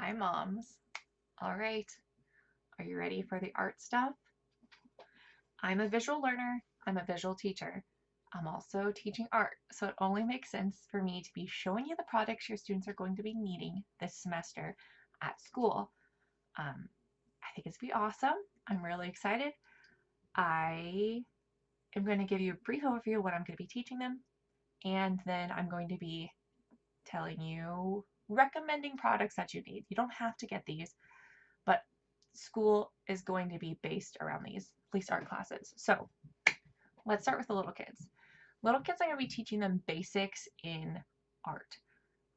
Hi, moms. All right. Are you ready for the art stuff? I'm a visual learner. I'm a visual teacher. I'm also teaching art, so it only makes sense for me to be showing you the projects your students are going to be needing this semester at school. I think it's going to be awesome. I'm really excited. I am going to give you a brief overview of what I'm going to be teaching them, and then I'm going to be telling you recommending products that you need. You don't have to get these, but school is going to be based around these, at least art classes. So let's start with the little kids. Little kids, I'm going to be teaching them basics in art.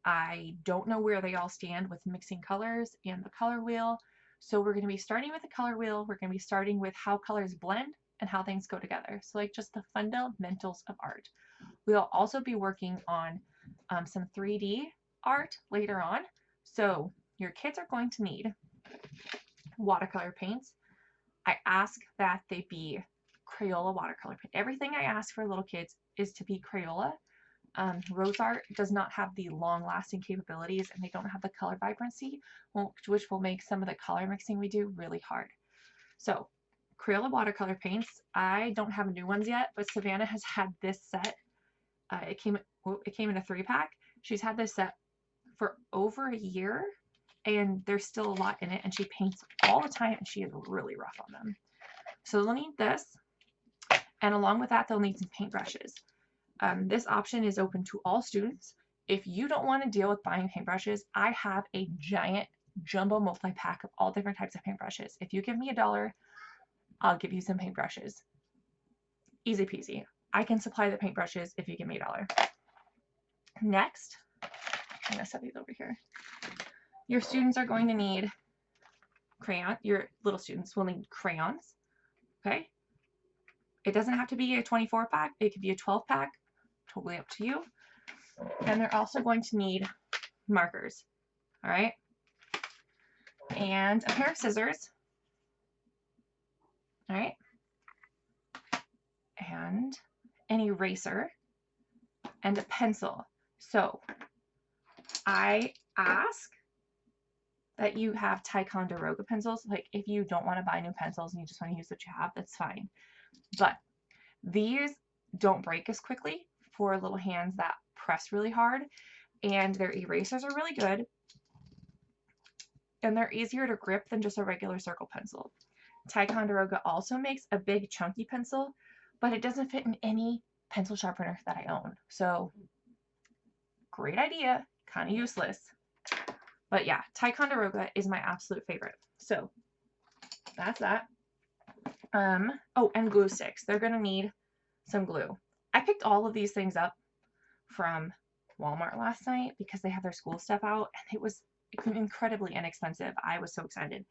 I don't know where they all stand with mixing colors and the color wheel. So we're going to be starting with the color wheel. We're going to be starting with how colors blend and how things go together. So like just the fundamentals of art. We'll also be working on some 3D art later on. So your kids are going to need watercolor paints. I ask that they be Crayola watercolor paint. Everything I ask for little kids is to be Crayola. Rose art does not have the long-lasting capabilities, and they don't have the color vibrancy, which will make some of the color mixing we do really hard. So Crayola watercolor paints. I don't have new ones yet, but Savannah has had this set. It came in a 3-pack. She's had this set for over a year, and there's still a lot in it, and she paints all the time, and she is really rough on them. So they'll need this, and along with that, they'll need some paintbrushes. This option is open to all students. If you don't want to deal with buying paintbrushes, I have a giant jumbo multi-pack of all different types of paintbrushes. If you give me $1, I'll give you some paintbrushes. Easy peasy. I can supply the paintbrushes if you give me $1. Next, I'm gonna set these over here. Your students are going to need your little students will need crayons, okay? It doesn't have to be a 24-pack. It could be a 12-pack, totally up to you. And they're also going to need markers, all right? And a pair of scissors, all right? And an eraser and a pencil. So I ask that you have Ticonderoga pencils. Like if you don't want to buy new pencils and you just want to use what you have, that's fine. But these don't break as quickly for little hands that press really hard, and their erasers are really good, and they're easier to grip than just a regular circle pencil. Ticonderoga also makes a big chunky pencil, but it doesn't fit in any pencil sharpener that I own. So great idea, kind of useless. But yeah, Ticonderoga is my absolute favorite. So that's that. Oh, and glue sticks. They're going to need some glue. I picked all of these things up from Walmart last night because they have their school stuff out, and it was incredibly inexpensive. I was so excited.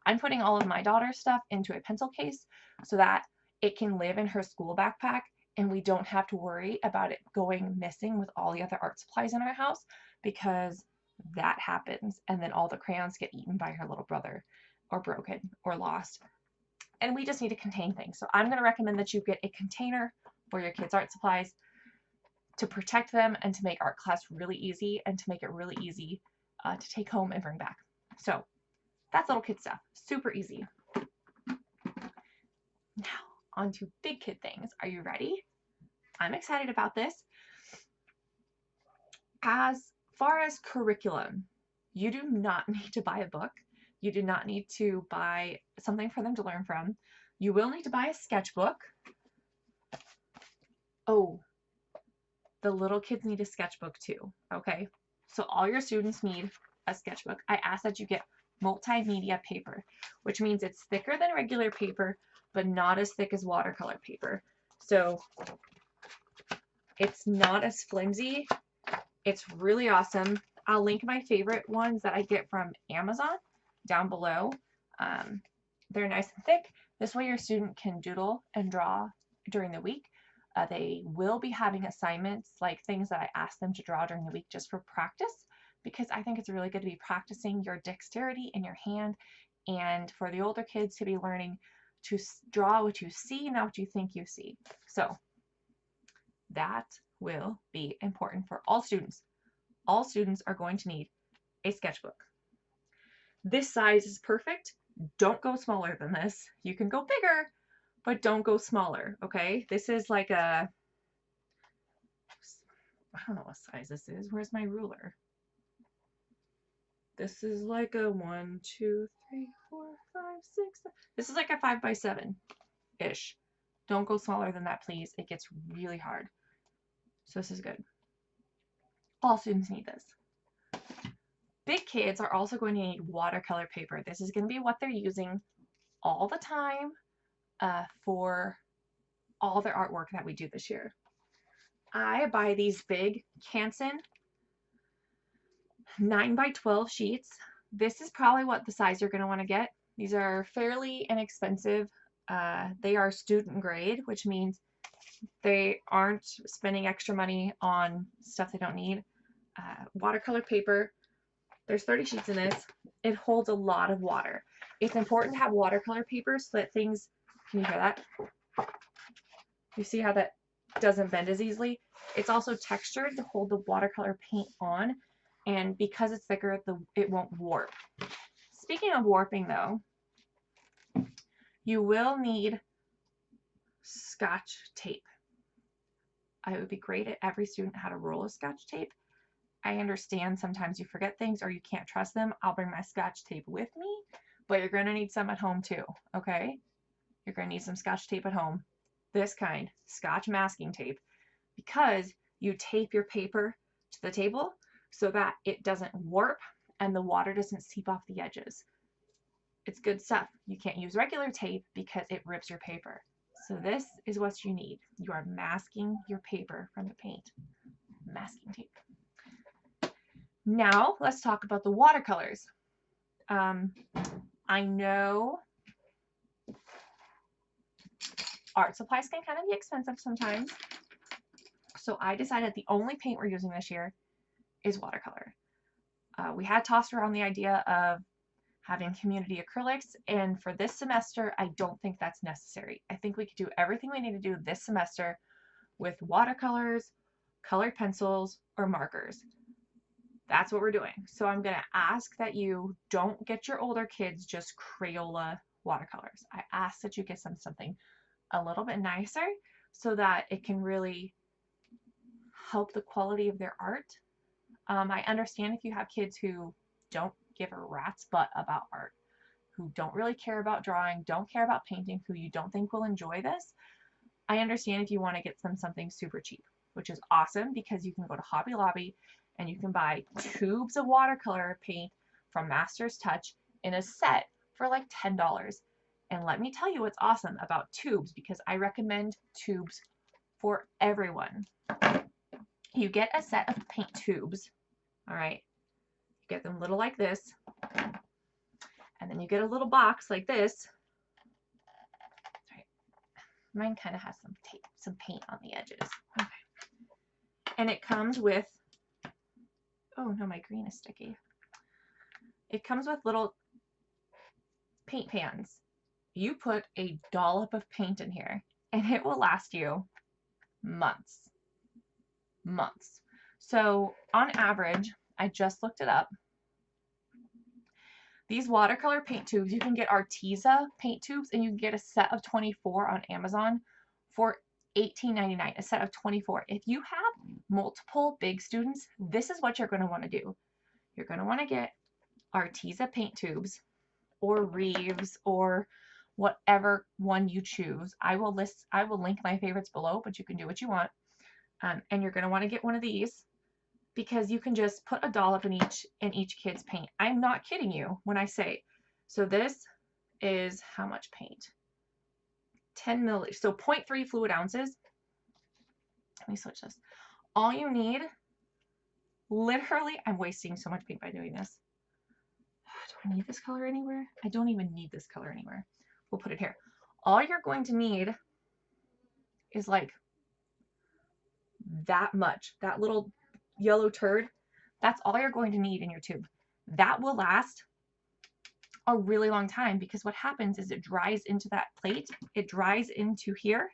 I'm putting all of my daughter's stuff into a pencil case so that it can live in her school backpack, and we don't have to worry about it going missing with all the other art supplies in our house, because that happens, and then all the crayons get eaten by her little brother or broken or lost. And we just need to contain things. So I'm going to recommend that you get a container for your kids' art supplies to protect them and to make art class really easy, and to make it really easy to take home and bring back. So that's little kid stuff. Super easy. Now, on to big kid things. Are you ready? I'm excited about this. As far as curriculum, you do not need to buy a book. You do not need to buy something for them to learn from. You will need to buy a sketchbook. Oh, the little kids need a sketchbook too, okay? So all your students need a sketchbook. I ask that you get multimedia paper, which means it's thicker than regular paper, but not as thick as watercolor paper. So it's not as flimsy. It's really awesome. I'll link my favorite ones that I get from Amazon down below. They're nice and thick. This way your student can doodle and draw during the week. They will be having assignments, like things that I ask them to draw during the week just for practice, because I think it's really good to be practicing your dexterity in your hand, and for the older kids to be learning to draw what you see, not what you think you see. So that will be important for all students. All students are going to need a sketchbook. This size is perfect. Don't go smaller than this. You can go bigger, but don't go smaller, okay? This is like a, I don't know what size this is. Where's my ruler? This is like a 1, 2, 3, 4, 5, 6. This is like a 5 by 7-ish. Don't go smaller than that, please. It gets really hard. So this is good. All students need this. Big kids are also going to need watercolor paper. This is going to be what they're using all the time for all their artwork that we do this year. I buy these big Canson 9 by 12 sheets. This is probably what the size you're going to want to get. These are fairly inexpensive. They are student grade, which means they aren't spending extra money on stuff they don't need. Watercolor paper. There's 30 sheets in this. It holds a lot of water. It's important to have watercolor paper so that things, can you hear that? You see how that doesn't bend as easily? It's also textured to hold the watercolor paint on, and because it's thicker, it won't warp. Speaking of warping though, you will need Scotch tape. It would be great if every student had a roll of Scotch tape. I understand sometimes you forget things or you can't trust them. I'll bring my Scotch tape with me, but you're going to need some at home too, okay? You're going to need some Scotch tape at home. This kind, Scotch masking tape, because you tape your paper to the table so that it doesn't warp and the water doesn't seep off the edges. It's good stuff. You can't use regular tape because it rips your paper. So this is what you need. You are masking your paper from the paint. Masking tape. Now let's talk about the watercolors. I know art supplies can kind of be expensive sometimes. So I decided the only paint we're using this year is watercolor. We had tossed around the idea of having community acrylics, and for this semester, I don't think that's necessary. I think we could do everything we need to do this semester with watercolors, colored pencils, or markers. That's what we're doing. So I'm going to ask that you don't get your older kids just Crayola watercolors. I ask that you get them something a little bit nicer so that it can really help the quality of their art. I understand if you have kids who don't give a rat's butt about art, who don't really care about drawing, don't care about painting, who you don't think will enjoy this. I understand if you want to get them something super cheap, which is awesome because you can go to Hobby Lobby and you can buy tubes of watercolor paint from Master's Touch in a set for like $10. And let me tell you what's awesome about tubes, because I recommend tubes for everyone. You get a set of paint tubes, all right? You get them little like this, and then you get a little box like this. Right. Mine kind of has some paint on the edges. Okay. And it comes with, oh no, my green is sticky. It comes with little paint pans. You put a dollop of paint in here and it will last you months. Months. So on average, I just looked it up. These watercolor paint tubes, you can get Arteza paint tubes and you can get a set of 24 on Amazon for $18.99, a set of 24. If you have multiple big students, this is what you're going to want to do. You're going to want to get Arteza paint tubes or Reeves or whatever one you choose. I will link my favorites below, but you can do what you want. And you're going to want to get one of these because you can just put a dollop in each kid's paint. I'm not kidding you when I say, so this is how much paint? 10 milliliters, so 0.3 fluid ounces. Let me switch this. All you need, literally, I'm wasting so much paint by doing this. Do I need this color anywhere? I don't even need this color anywhere. We'll put it here. All you're going to need is like that much, that little yellow turd. That's all you're going to need in your tube. That will last a really long time because what happens is it dries into that plate. It dries into here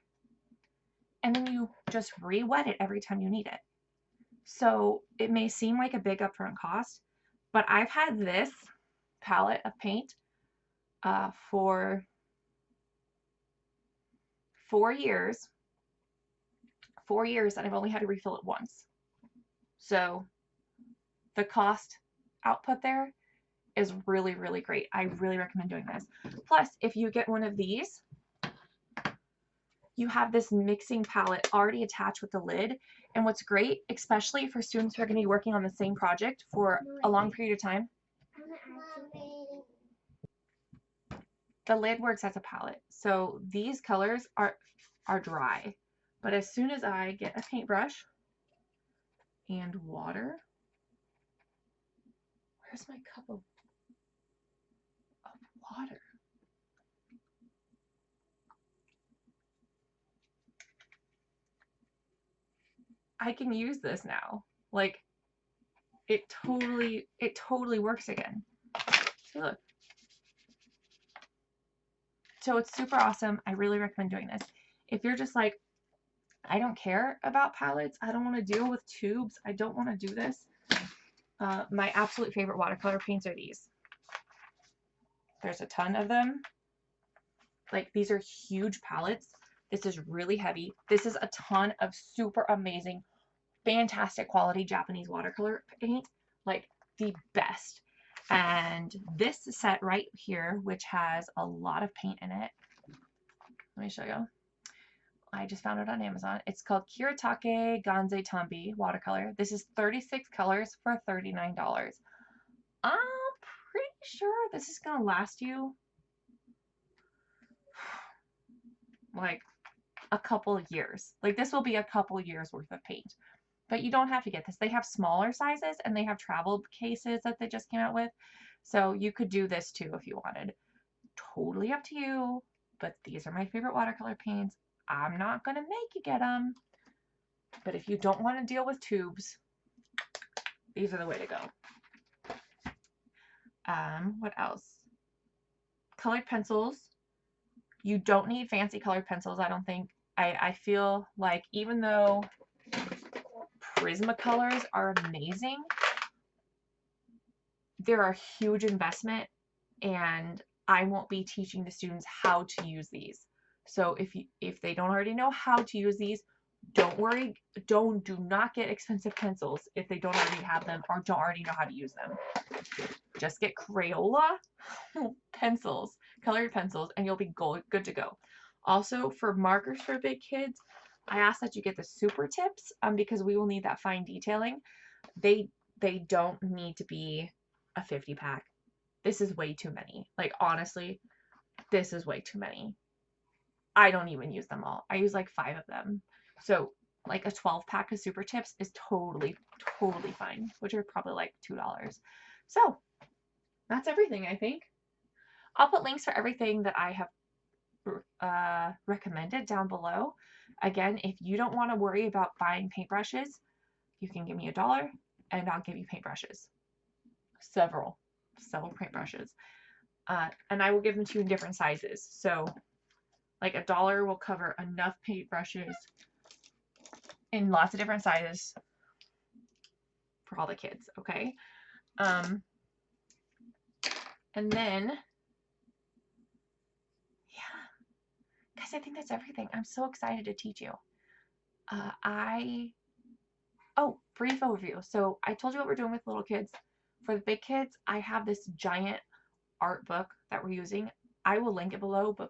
and then you just re-wet it every time you need it. So it may seem like a big upfront cost, but I've had this palette of paint for 4 years. 4 years, and I've only had to refill it once. So the cost output there is really, really great. I really recommend doing this. Plus, if you get one of these, you have this mixing palette already attached with the lid. And what's great, especially for students who are going to be working on the same project for a long period of time, the lid works as a palette. So these colors are dry. But as soon as I get a paintbrush and water, where's my cup of water? I can use this now. Like, it totally works again. See, look. So it's super awesome. I really recommend doing this. If you're just like, I don't care about palettes, I don't want to deal with tubes, I don't want to do this, my absolute favorite watercolor paints are these. There's a ton of them. Like, these are huge palettes. This is really heavy. This is a ton of super amazing, fantastic quality Japanese watercolor paint, like the best. And this set right here, which has a lot of paint in it, let me show you. I just found it on Amazon. It's called Kiritake Ganze Tambi watercolor. This is 36 colors for $39. I'm pretty sure this is gonna last you like a couple of years. Like, this will be a couple years worth of paint. But you don't have to get this. They have smaller sizes and they have travel cases that they just came out with. So you could do this too if you wanted. Totally up to you. But these are my favorite watercolor paints. I'm not going to make you get them. But if you don't want to deal with tubes, these are the way to go. What else? Colored pencils. You don't need fancy colored pencils, I don't think. I feel like even though Prismacolors are amazing, they're a huge investment, and I won't be teaching the students how to use these. So if they don't already know how to use these, don't worry. Do not get expensive pencils if they don't already have them or don't already know how to use them. Just get Crayola pencils, colored pencils, and you'll be good to go. Also, for markers for big kids, I ask that you get the super tips because we will need that fine detailing. They don't need to be a 50 pack. This is way too many. Like, honestly, this is way too many. I don't even use them all. I use like 5 of them. So like a 12 pack of super tips is totally fine, which are probably like $2. So that's everything, I think. I'll put links for everything that I have recommended down below. Again, if you don't want to worry about buying paintbrushes, you can give me $1 and I'll give you paintbrushes. Several paintbrushes. And I will give them to you in different sizes. So like $1 will cover enough paintbrushes in lots of different sizes for all the kids, okay? And then, yeah, guys, I think that's everything. I'm so excited to teach you. Brief overview. So I told you what we're doing with little kids. For the big kids, I have this giant art book that we're using. I will link it below, but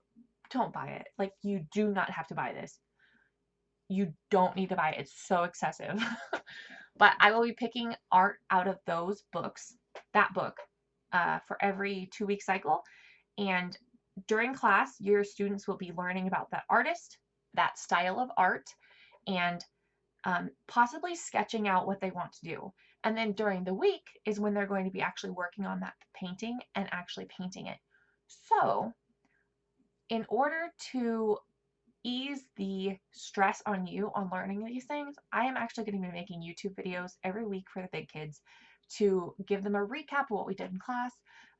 don't buy it. Like, you do not have to buy this. You don't need to buy it. It's so excessive. But I will be picking art out of those books, that book, for every 2-week cycle. And during class, your students will be learning about that artist, that style of art, and possibly sketching out what they want to do. And then during the week is when they're going to be actually working on that painting and actually painting it. So in order to ease the stress on you on learning these things, I am actually going to be making YouTube videos every week for the big kids to give them a recap of what we did in class,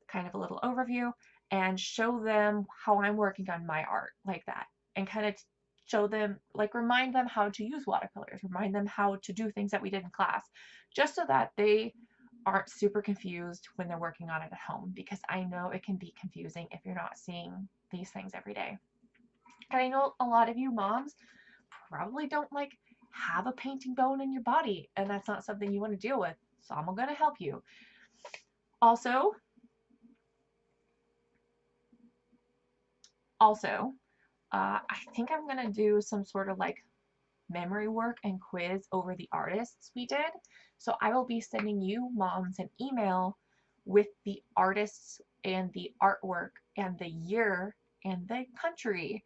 kind of a little overview, and show them how I'm working on my art like that, and kind of show them, like, remind them how to use watercolors, remind them how to do things that we did in class, just so that they aren't super confused when they're working on it at home, because I know it can be confusing if you're not seeing these things every day. And I know a lot of you moms probably don't like have a painting bone in your body, and that's not something you want to deal with. So I'm going to help you. Also, I think I'm going to do some sort of like memory work and quiz over the artists we did. So I will be sending you moms an email with the artists and the artwork and the year and the country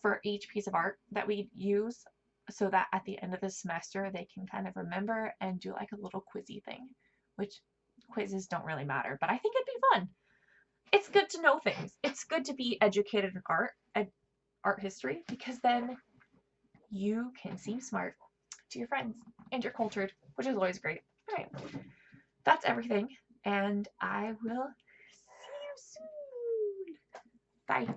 for each piece of art that we use, so that at the end of the semester they can kind of remember and do like a little quizzy thing, which quizzes don't really matter, but I think it'd be fun. It's good to know things. It's good to be educated in art history, because then you can seem smart to your friends and you're cultured, which is always great. All right, that's everything, and I will see you soon. Bye.